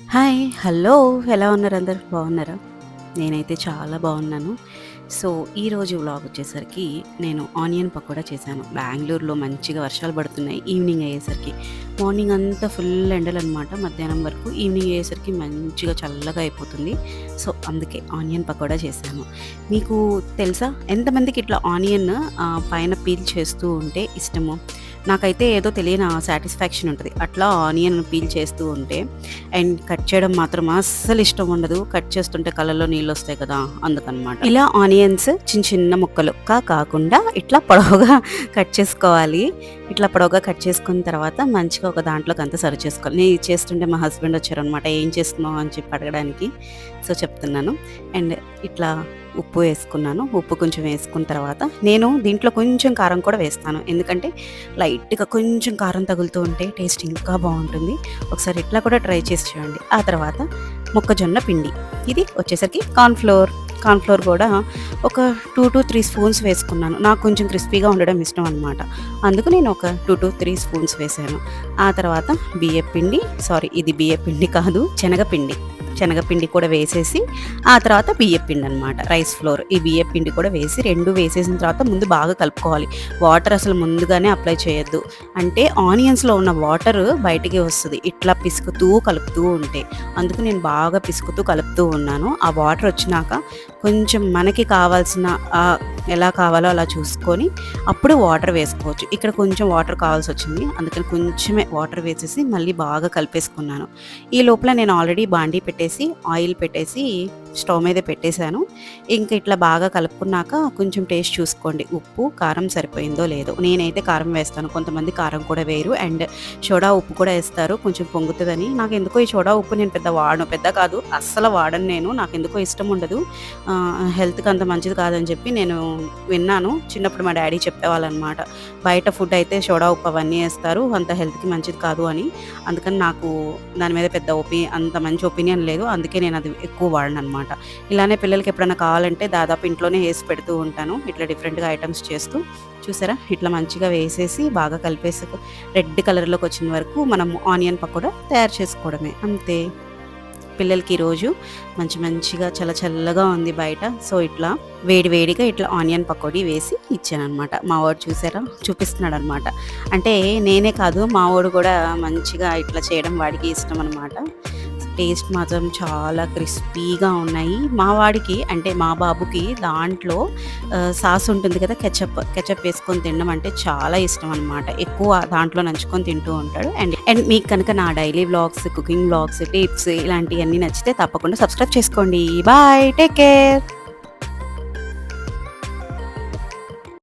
Hi! Hello! ఎలా ఉన్నారు అందరూ? బాగున్నారా? నేనైతే చాలా బాగున్నాను. సో, ఈరోజు వ్లాగ్ వచ్చేసరికి నేను ఆనియన్ పకోడా చేశాను. బెంగుళూరులో మంచిగా వర్షాలు పడుతున్నాయి ఈవినింగ్ అయ్యేసరికి. మార్నింగ్ అంతా ఫుల్ ఎండలనమాట మధ్యాహ్నం వరకు. ఈవినింగ్ అయ్యేసరికి మంచిగా చల్లగా అయిపోతుంది. సో, అందుకే ఆనియన్ పకోడా చేశాను. మీకు తెలుసా ఎంతమందికి ఇట్లా ఆనియన్ పైన పీల్ చేస్తూ ఉంటే ఇష్టము? నాకైతే ఏదో తెలియని సాటిస్ఫాక్షన్ ఉంటది. అట్లా ఆనియన్ పీల్ చేస్తూ ఉంటే అండ్ కట్ చేయడం మాత్రం అస్సలు ఇష్టం ఉండదు. కట్ చేస్తుంటే కళ్ళలో నీళ్ళొస్తాయి కదా! అందుకనమాట. ఇలా ఆనియన్స్ చిన్న చిన్న ముక్కలుగా కాకుండా ఇట్లా పొడవుగా కట్ చేసుకోవాలి. ఇట్లా పొడవుగా కట్ చేసుకున్న తర్వాత మంచిగా ఒక దాంట్లోకి అంతా సర్వ్ చేసుకోవాలి. నేను ఇది చేస్తుంటే మా హస్బెండ్ వచ్చారనమాట. "ఏం చేస్తున్నావు?" అని చెప్పి అడగడానికి. సో, చెప్తున్నాను. అండ్ ఇట్లా ఉప్పు వేసుకున్నాను. ఉప్పు కొంచెం వేసుకున్న తర్వాత నేను దీంట్లో కొంచెం కారం కూడా వేస్తాను. ఎందుకంటే లైట్‌గా కొంచెం కారం తగులుతూ ఉంటే టేస్ట్ ఇంకా బావుంటుంది. ఒకసారి ఇట్లా కూడా ట్రై చేసి చూడండి. ఆ తర్వాత మొక్కజొన్న పిండి. ఇది వచ్చేసరికి కార్న్ ఫ్లోర్ కూడా ఒక 2-3 స్పూన్స్ వేసుకున్నాను. నాకు కొంచెం క్రిస్పీగా ఉండడం ఇష్టం అనమాట. అందుకు నేను ఒక 2-3 స్పూన్స్ వేశాను. ఆ తర్వాత ఇది బియ్యపిండి కాదు, శనగపిండి కూడా వేసేసి, ఆ తర్వాత బియ్యపిండి అనమాట. Rice flour. ఈ బియ్యపిండి కూడా వేసి 2 వేసేసిన తర్వాత ముందు బాగా కలుపుకోవాలి. వాటర్ అసలు ముందుగానే అప్లై చేయొద్దు. అంటే ఆనియన్స్‌లో ఉన్న వాటర్ బయటికి వస్తది. ఇట్లా పిసుకుతూ కలుపుతూ ఉంటే. అందుకు నేను బాగా పిసుకుతూ కలుపుతూ ఉన్నాను. ఆ వాటర్ వచ్చినాక కొంచెం మనకి కావాల్సిన ఎలా కావాలో అలా చూసుకొని అప్పుడు వాటర్ వేసుకోవచ్చు. ఇక్కడ కొంచెం వాటర్ కావాల్సొచ్చింది. అందుకని కొంచెమే వాటర్ వేసేసి మళ్ళీ బాగా కలిపేసుకున్నాను. ఈ లోపల నేను ఆల్రెడీ బాండీ ఆయిల్ పెట్టేసి స్టవ్ మీద పెట్టేశాను. ఇంక ఇట్లా బాగా కలుపుకున్నాక కొంచెం టేస్ట్ చూసుకోండి. ఉప్పు, కారం సరిపోయిందో లేదో. నేనైతే కారం వేస్తాను. కొంతమంది కారం కూడా వేయరు. అండ్ సోడా ఉప్పు కూడా వేస్తారు కొంచెం పొంగుతదని. నాకెందుకో ఈ సోడా ఉప్పు నేను పెద్ద కాదు. అస్సలు వాడను నేను. నాకెందుకో ఇష్టం ఉండదు. హెల్త్‌కి అంత మంచిది కాదని చెప్పి నేను విన్నాను. చిన్నప్పుడు మా డ్యాడీ చెప్పేవాళ్ళనమాట. బయట ఫుడ్ అయితే సోడా ఉప్పు అవన్నీ వేస్తారు. అంత హెల్త్‌కి మంచిది కాదు అని. అందుకని నాకు దాని మీద అంత మంచి ఒపీనియన్ లేదు. అందుకే నేను అది ఎక్కువ వాడననమాట. ఇలానే పిల్లలకి ఎప్పుడైనా కావాలంటే దాదాపు ఇంట్లోనే వేసి పెడుతూ ఉంటాను. ఇట్లా డిఫరెంట్‌గా ఐటమ్స్ చేస్తూ. చూసారా? ఇట్లా మంచిగా వేసేసి బాగా కలిపేసి రెడ్ కలర్‌లోకి వచ్చిన వరకు మనం ఆనియన్ పకోడా తయారు చేసుకోవడమే. అంతే. పిల్లలకి ఈరోజు మంచిగా చల్లగా ఉంది బయట. సో, ఇట్లా వేడిగా ఇట్లా ఆనియన్ పకోడీ వేసి ఇచ్చాననమాట. మా వాడు చూసారా? చూపిస్తున్నాడనమాట. అంటే నేనే కాదు, మా వాడు కూడా మంచిగా ఇట్లా చేయడం వాడికి ఇష్టం అనమాట. టేస్ట్ మాత్రం చాలా క్రిస్పీగా ఉన్నాయి. మా వాడికి అంటే మా బాబుకి దాంట్లో సాస్ ఉంటుంది కదా, కెచప్ వేసుకొని తినడం అంటే చాలా ఇష్టం అనమాట. ఎక్కువ దాంట్లో నంచుకొని తింటూ ఉంటాడు. అండ్ మీకు కనుక నా daily vlogs, cooking vlogs, tips ఇలాంటివన్నీ నచ్చితే తప్పకుండా సబ్స్క్రైబ్ చేసుకోండి. Bye, take care.